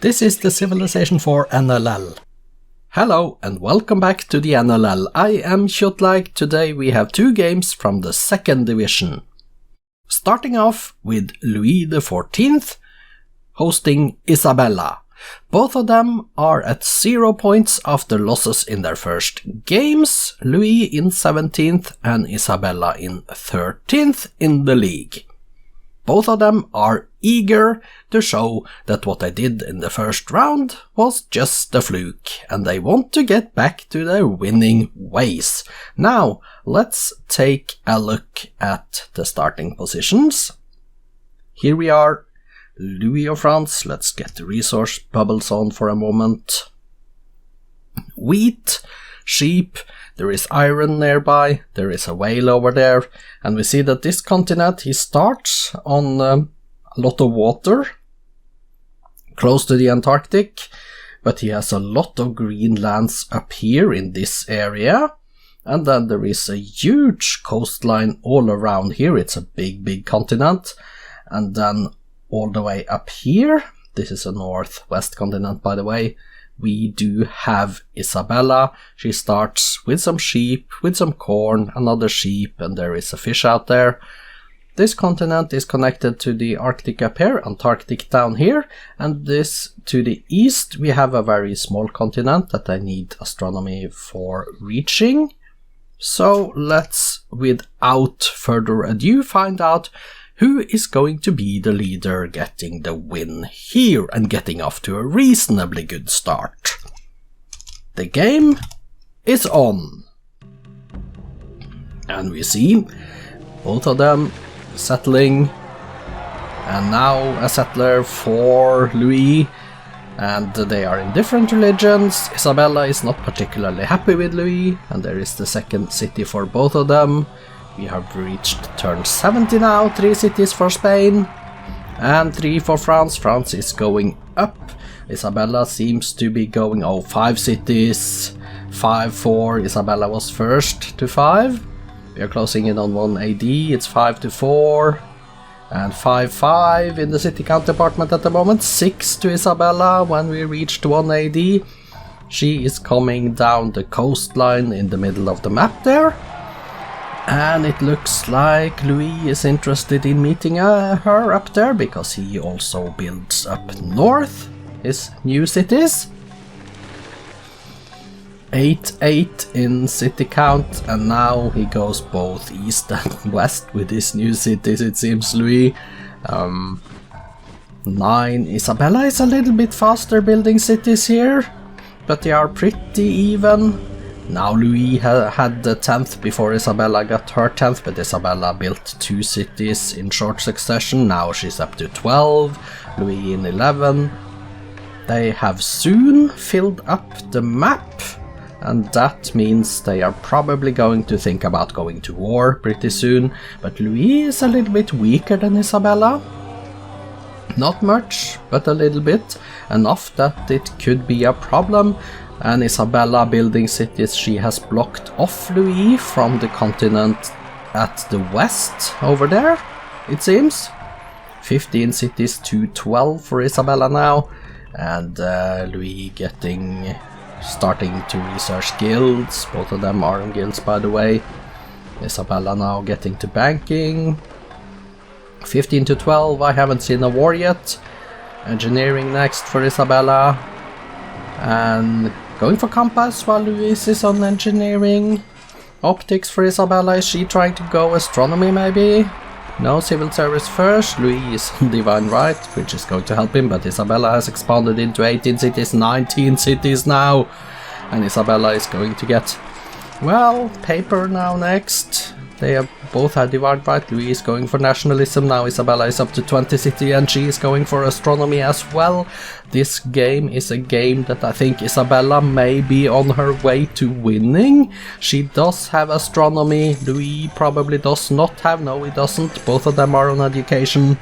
This is the civilization for NLL. Hello and welcome back to the NLL. I am Kjotleik. Today we have two games from the 2nd division. Starting off with Louis XIV hosting Isabella. Both of them are at 0 points after losses in their first games, Louis in 17th and Isabella in 13th in the league. Both of them are eager to show that what they did in the first round was just a fluke, and they want to get back to their winning ways. Now, let's take a look at the starting positions. Here we are, Louis of France. Let's get the resource bubbles on for a moment. Wheat, sheep, there is iron nearby, there is a whale over there, and we see that this continent, he starts on a lot of water, close to the Antarctic, but he has a lot of green lands up here in this area, and then there is a huge coastline all around here. It's a big continent, and then all the way up here, this is a northwest continent by the way, we do have Isabella. She starts with some sheep, with some corn, another sheep, and there is a fish out there. This continent is connected to the Arctic up here, Antarctic down here, and this to the east we have a very small continent that I need astronomy for reaching. So let's, without further ado, find out who is going to be the leader getting the win here and getting off to a reasonably good start. The game is on. And we see both of them settling. And now a settler for Louis. And they are in different religions. Isabella is not particularly happy with Louis. And there is the second city for both of them. We have reached turn 70 now, 3 cities for Spain and 3 for France. France is going up. Isabella seems to be going, 5 cities, 5 4. Isabella was first to 5. We are closing in on 1 AD, it's 5 to 4 and 5 5 in the city count department at the moment. 6 to Isabella when we reached 1 AD. She is coming down the coastline in the middle of the map there. And it looks like Louis is interested in meeting her up there, because he also builds up north his new cities. 8 in city count, and now he goes both east and west with his new cities, it seems, Louis. 9. Isabella is a little bit faster building cities here, but they are pretty even. Now Louis had the 10th before Isabella got her 10th, but Isabella built 2 cities in short succession. Now she's up to 12, Louis in 11. They have soon filled up the map, and that means they are probably going to think about going to war pretty soon. But Louis is a little bit weaker than Isabella. Not much, but a little bit. Enough that it could be a problem. And Isabella building cities, she has blocked off Louis from the continent at the west over there, it seems. 15 cities to 12 for Isabella now, and Louis starting to research guilds. Both of them are in guilds by the way. Isabella now getting to banking. 15 to 12, I haven't seen a war yet. Engineering next for Isabella. And going for compass while Louis is on engineering. Optics for Isabella, is she trying to go astronomy maybe? No, civil service first. Louis is on divine right, which is going to help him, but Isabella has expanded into 18 cities, 19 cities now. And Isabella is going to get, paper now next. They have both had divine right. Louis is going for nationalism now. Isabella is up to 20 city and she is going for astronomy as well. This game is a game that I think Isabella may be on her way to winning. She does have astronomy. Louis probably does not have. No, he doesn't. Both of them are on education.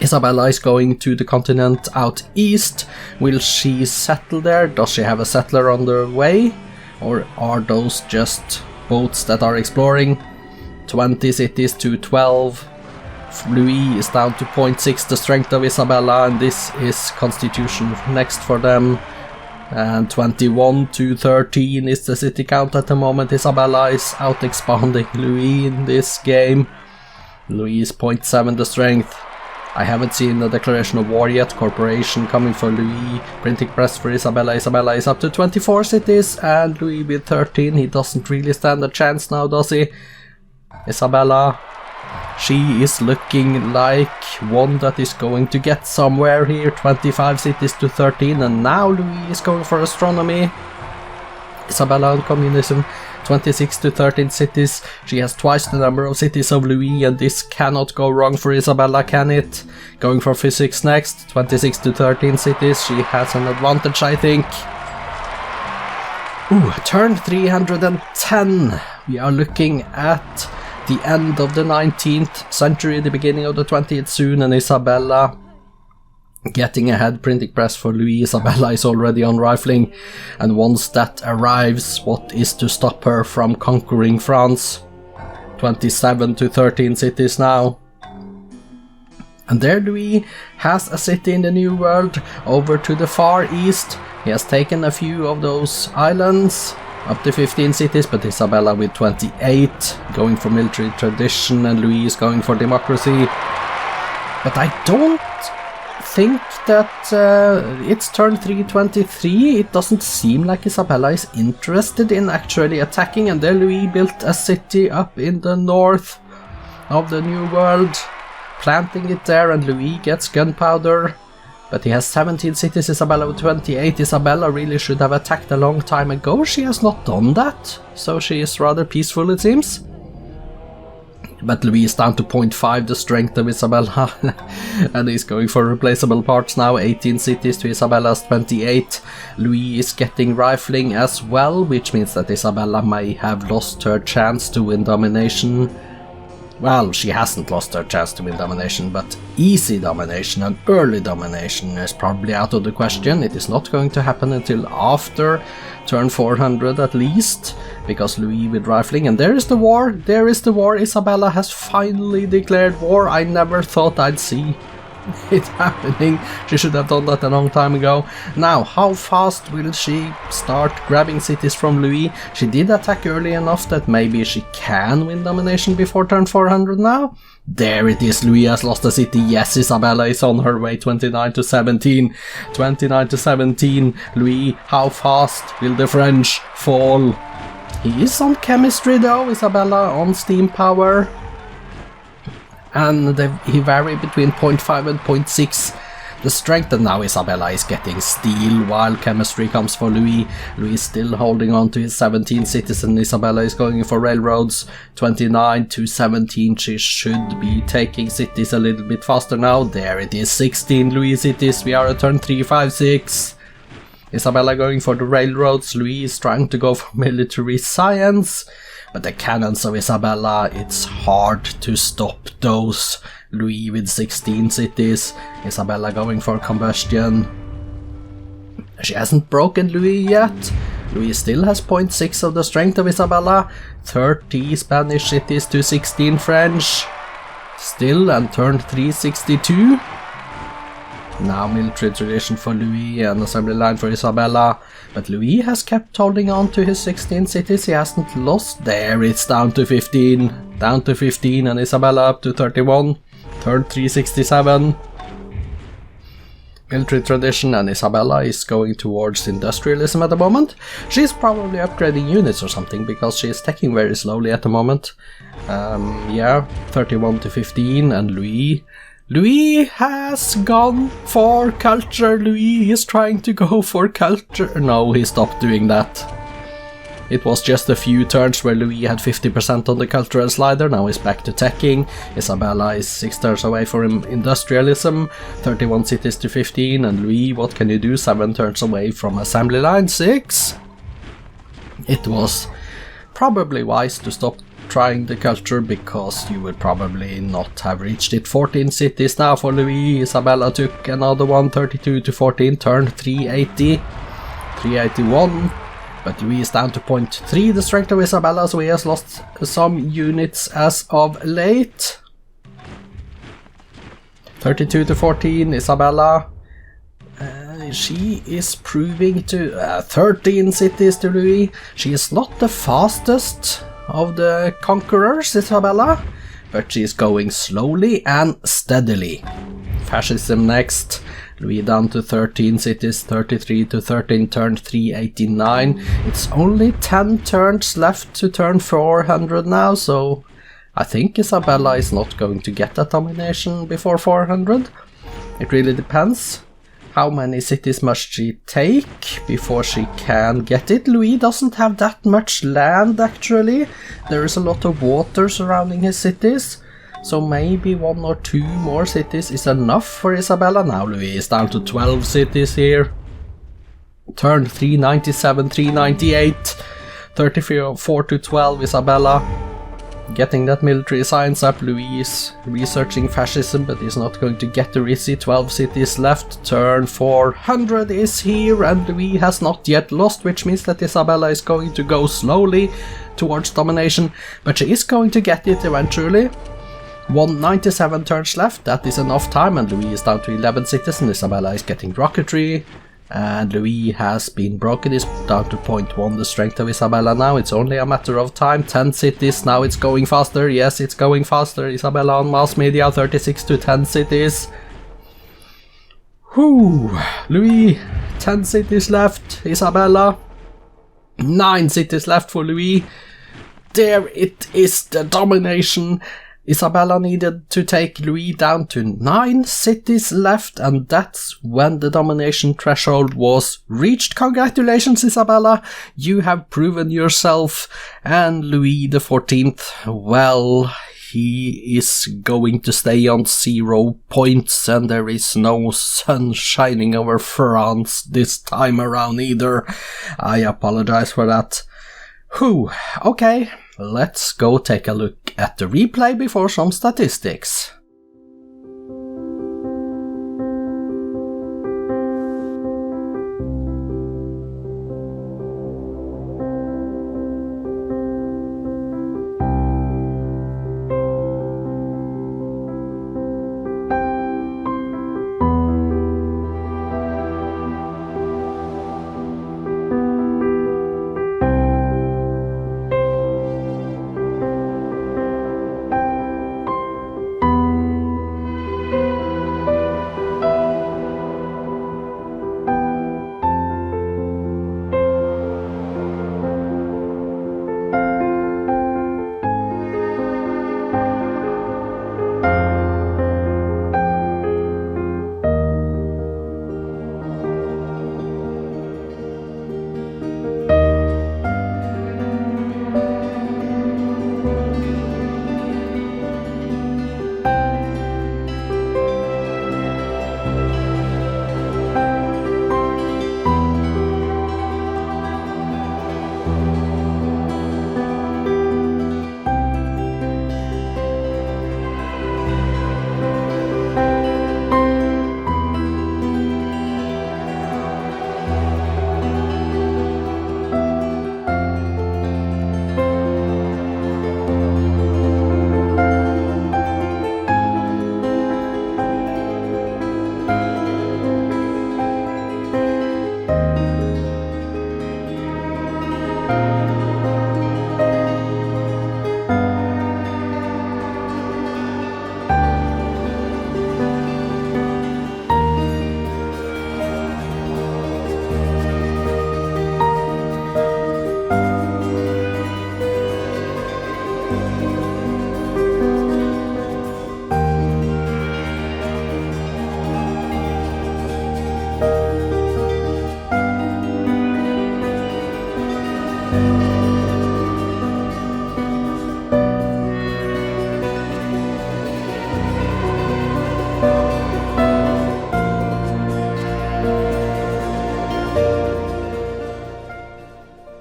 Isabella is going to the continent out east. Will she settle there? Does she have a settler on the way? Or are those just boats that are exploring? 20 cities to 12 Louis is down to 0.6, the strength of Isabella, and this is Constitution next for them. And 21 to 13 is the city count at the moment. Isabella is out-expanding Louis in this game. Louis is 0.7 the strength. I haven't seen the declaration of war yet. Corporation coming for Louis. Printing press for Isabella. Isabella is up to 24 cities, and Louis with 13. He doesn't really stand a chance now, does he? Isabella, she is looking like one that is going to get somewhere here. 25 cities to 13, and now Louis is going for astronomy. Isabella on communism, 26 to 13 cities. She has twice the number of cities of Louis, and this cannot go wrong for Isabella, can it? Going for physics next, 26 to 13 cities. She has an advantage, I think. Ooh, turn 310. We are looking at the end of the 19th century, the beginning of the 20th soon, and Isabella getting ahead. Printing press for Louis. Isabella is already on rifling, and once that arrives, what is to stop her from conquering France? 27 to 13 cities now. And there Louis has a city in the New World over to the far east. He has taken a few of those islands, up to 15 cities, but Isabella with 28, going for military tradition, and Louis is going for democracy. But I don't think that it's turn 323. It doesn't seem like Isabella is interested in actually attacking, and there Louis built a city up in the north of the New World, planting it there, and Louis gets gunpowder. But he has 17 cities, Isabella with 28. Isabella really should have attacked a long time ago. She has not done that, so she is rather peaceful, it seems. But Louis is down to 0.5, the strength of Isabella, and he's going for replaceable parts now. 18 cities to Isabella's 28. Louis is getting rifling as well, which means that Isabella may have lost her chance to win domination. Well, she hasn't lost her chance to win domination, but easy domination and early domination is probably out of the question. It is not going to happen until after turn 400 at least, because Louis with rifling, and there is the war, there is the war. Isabella has finally declared war. I never thought I'd see it happening. She should have done that a long time ago. Now, how fast will she start grabbing cities from Louis? She did attack early enough that maybe she can win domination before turn 400 now. There it is, Louis has lost a city. Yes, Isabella is on her way. 29 to 17. 29 to 17. Louis, how fast will the French fall? He is on chemistry though, Isabella on steam power. And he vary between 0.5 and 0.6 the strength, and now Isabella is getting steel while chemistry comes for Louis. Louis is still holding on to his 17 cities, and Isabella is going for railroads. 29 to 17, she should be taking cities a little bit faster now. There it is, 16 Louis cities. We are at turn 356. Isabella going for the railroads. Louis is trying to go for military science. But the cannons of Isabella, it's hard to stop those. Louis with 16 cities. Isabella going for combustion. She hasn't broken Louis yet. Louis still has 0.6 of the strength of Isabella. 30 Spanish cities to 16 French. Still, and turn 362. Now military tradition for Louis and assembly line for Isabella. But Louis has kept holding on to his 16 cities. He hasn't lost. There it's down to 15. Down to 15, and Isabella up to 31. Turn 367. Military tradition, and Isabella is going towards industrialism at the moment. She's probably upgrading units or something, because she is taking very slowly at the moment. Yeah, 31 to 15, and Louis has gone for culture. Louis is trying to go for culture. No, he stopped doing that. It was just a few turns where Louis had 50% on the cultural slider. Now he's back to teching. Isabella is 6 turns away from industrialism. 31 cities to 15. And Louis, what can you do? 7 turns away from assembly line 6. It was probably wise to stop trying the culture, because you would probably not have reached it. 14 cities now for Louis. Isabella took another one. 32 to 14. Turn 380. 381. But Louis is down to 0.3 the strength of Isabella, so he has lost some units as of late. 32 to 14, Isabella. She is proving to 13 cities to Louis. She is not the fastest of the conquerors, Isabella, but she is going slowly and steadily. Fascism next. Louis down to 13 cities, 33 to 13, turn 389. It's only 10 turns left to turn 400 now, so I think Isabella is not going to get that domination before 400. It really depends. How many cities must she take before she can get it? Louis doesn't have that much land actually. There is a lot of water surrounding his cities. So maybe 1 or 2 more cities is enough for Isabella. Now Louis is down to 12 cities here. Turn 397, 398, 34 to 12 Isabella. Getting that military science up. Louis is researching fascism, but he's not going to get the Rizzi. 12 cities left. Turn 400 is here, and Louis has not yet lost, which means that Isabella is going to go slowly towards domination, but she is going to get it eventually. 197 turns left, that is enough time, and Louis is down to 11 cities, and Isabella is getting rocketry. And Louis has been broken, is down to 0.1 the strength of Isabella now. It's only a matter of time. 10 cities, now it's going faster. Yes, it's going faster. Isabella on mass media, 36 to 10 cities. Whew. Louis, 10 cities left. Isabella, 9 cities left for Louis. There it is, the domination. Isabella needed to take Louis down to 9 cities left, and that's when the domination threshold was reached. Congratulations, Isabella! You have proven yourself. And Louis XIV, well, he is going to stay on 0 points, and there is no sun shining over France this time around either. I apologize for that. Whew, okay. Let's go take a look at the replay before some statistics.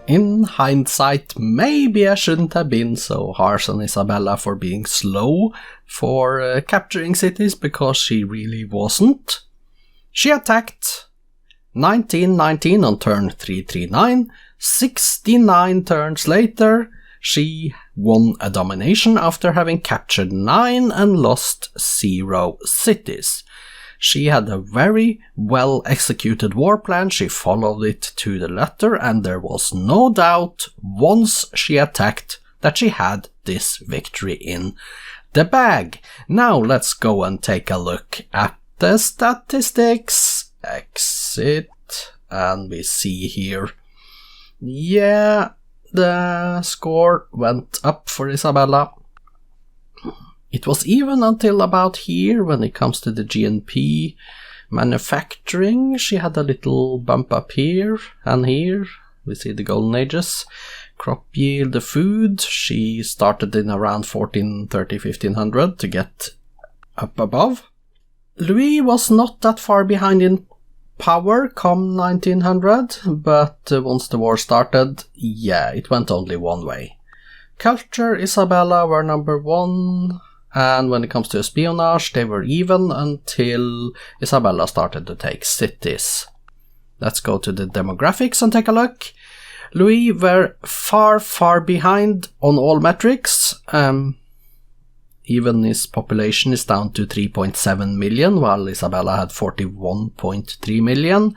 In hindsight, maybe I shouldn't have been so harsh on Isabella for being slow for capturing cities, because she really wasn't. She attacked 1919 on turn 339, 69 turns later. She won a domination after having captured 9 and lost 0 cities. She had a very well executed war plan, she followed it to the letter, and there was no doubt once she attacked that she had this victory in the bag. Now let's go and take a look at the statistics. Exit, and we see here, yeah, the score went up for Isabella. It was even until about here when it comes to the GNP manufacturing. She had a little bump up here and here. We see the golden ages. Crop yield, the food. She started in around 1430, 1500 to get up above. Louis was not that far behind in power come 1900, but once the war started, yeah, it went only one way. Culture, Isabella were number 1. And when it comes to espionage, they were even until Isabella started to take cities. Let's go to the demographics and take a look. Louis were far behind on all metrics. Even his population is down to 3.7 million, while Isabella had 41.3 million.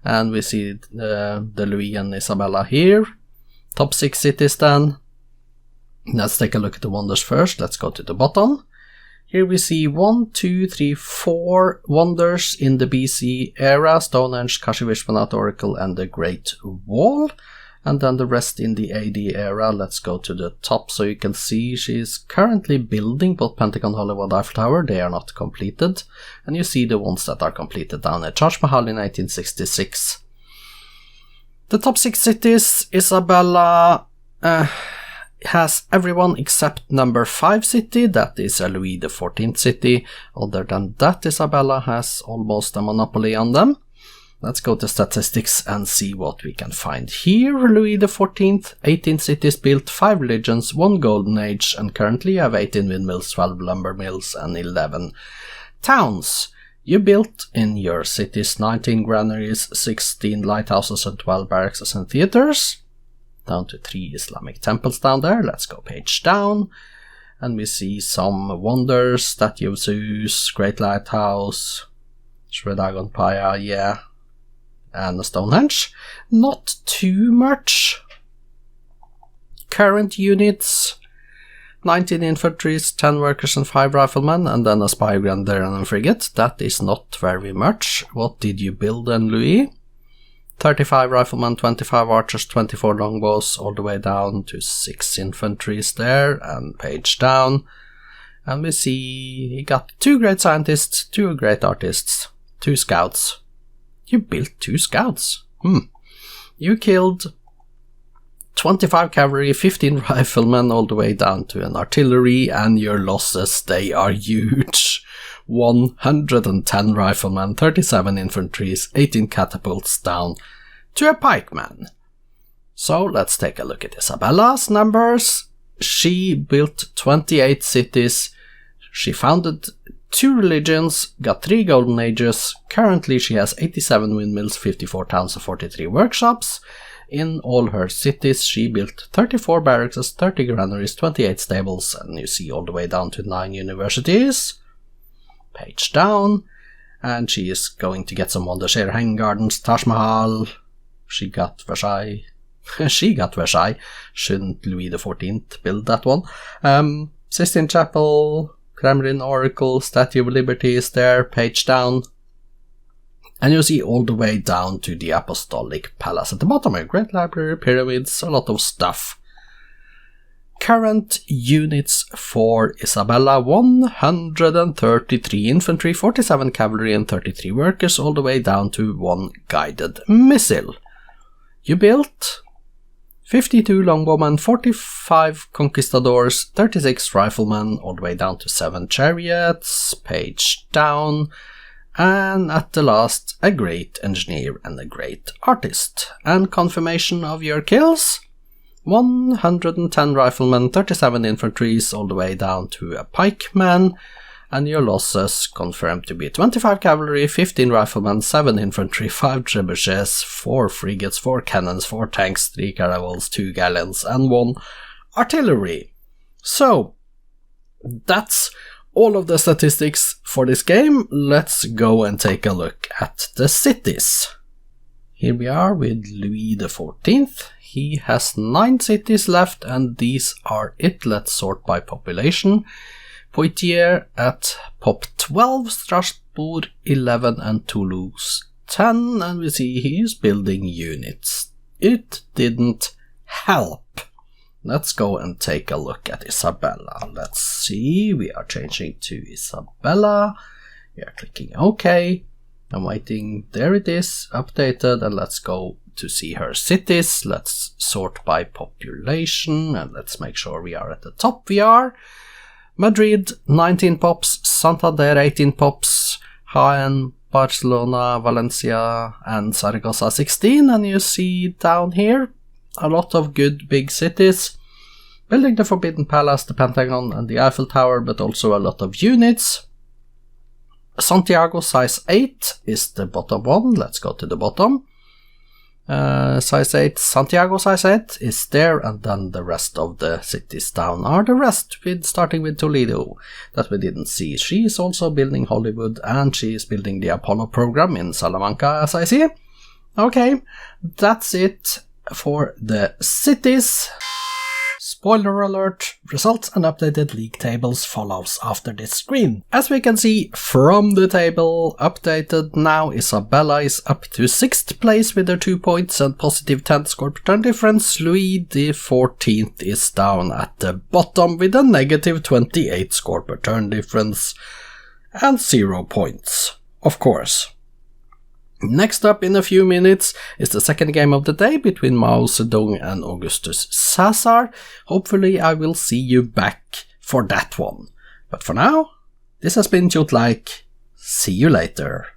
And we see the Louis and Isabella here. Top 6 cities then. Let's take a look at the wonders first. Let's go to the bottom. Here we see 1, 2, 3, 4 wonders in the BC era: Stonehenge, Kashi-Vishwanath Oracle, and the Great Wall. And then the rest in the AD era. Let's go to the top so you can see she's currently building both Pentagon, Hollywood, Eiffel Tower. They are not completed. And you see the ones that are completed down at Taj Mahal in 1866. The top 6 cities, Isabella has everyone except number 5 city, that is a Louis XIV city. Other than that, Isabella has almost a monopoly on them. Let's go to statistics and see what we can find here. Louis XIV, 18 cities built, 5 religions, 1 golden age, and currently you have 18 windmills, 12 lumber mills, and 11 towns. You built in your cities 19 granaries, 16 lighthouses, and 12 barracks and theaters. Down to 3 Islamic temples down there. Let's go page down. And we see some wonders: Statue of Zeus, Great Lighthouse, Shredagon Paya, yeah, and a Stonehenge. Not too much. Current units: 19 infantries, 10 workers and 5 riflemen, and then a spy grenadier and a frigate. That is not very much. What did you build then, Louis? 35 riflemen, 25 archers, 24 longbows, all the way down to 6 infantries there, and page down. And we see he got 2 great scientists, 2 great artists, 2 scouts. You built 2 scouts. You killed 25 cavalry, 15 riflemen, all the way down to an artillery, and your losses, they are huge. 110 riflemen, 37 infantries, 18 catapults, down to a pikeman. So let's take a look at Isabella's numbers. She built 28 cities, she founded 2 religions, got 3 golden ages. Currently she has 87 windmills, 54 towns and 43 workshops. In all her cities she built 34 barracks, 30 granaries, 28 stables, and you see all the way down to 9 universities. Page down, and she is going to get some wonders here: Hanging Gardens, Taj Mahal. She got Versailles. Shouldn't Louis XIV build that one? Sistine Chapel, Kremlin Oracle, Statue of Liberty is there. Page down, and you see all the way down to the Apostolic Palace at the bottom. A great library, pyramids, a lot of stuff. Current units for Isabella: 133 infantry, 47 cavalry, and 33 workers, all the way down to 1 guided missile. You built 52 longbowmen, 45 conquistadors, 36 riflemen, all the way down to 7 chariots. Page down. And at the last, a great engineer and a great artist. And confirmation of your kills: 110 riflemen, 37 infantries, all the way down to a pikeman, and your losses confirmed to be 25 cavalry, 15 riflemen, 7 infantry, 5 trebuchets, 4 frigates, 4 cannons, 4 tanks, 3 caravels, 2 galleons, and 1 artillery. So, that's all of the statistics for this game. Let's go and take a look at the cities. Here we are with Louis XIV. He has 9 cities left, and these are it. Let's sort by population. Poitiers at pop 12, Strasbourg 11, and Toulouse 10. And we see he's building units. It didn't help. Let's go and take a look at Isabella. Let's see, we are changing to Isabella. We are clicking OK. I'm waiting, there it is, updated, and let's go to see her cities. Let's sort by population, and let's make sure we are at the top. We are. Madrid 19 pops, Santander 18 pops, Jaén, Barcelona, Valencia, and Zaragoza 16. And you see down here a lot of good big cities. Building the Forbidden Palace, the Pentagon, and the Eiffel Tower, but also a lot of units. Santiago size 8 is the bottom one. Let's go to the bottom. Size 8, Santiago size 8 is there, and then the rest of the cities down are the rest, starting with Toledo, that we didn't see. She is also building Hollywood, and she is building the Apollo program in Salamanca, as I see. Okay, that's it for the cities. Spoiler alert, results and updated league tables follows after this screen. As we can see from the table, updated now, Isabella is up to 6th place with her 2 points and positive 10 score per turn difference. Louis XIV is down at the bottom with a negative 28 score per turn difference and 0 points, of course. Next up in a few minutes is the second game of the day between Mao Zedong and Augustus Caesar. Hopefully I will see you back for that one. But for now, this has been Kjotleik. See you later.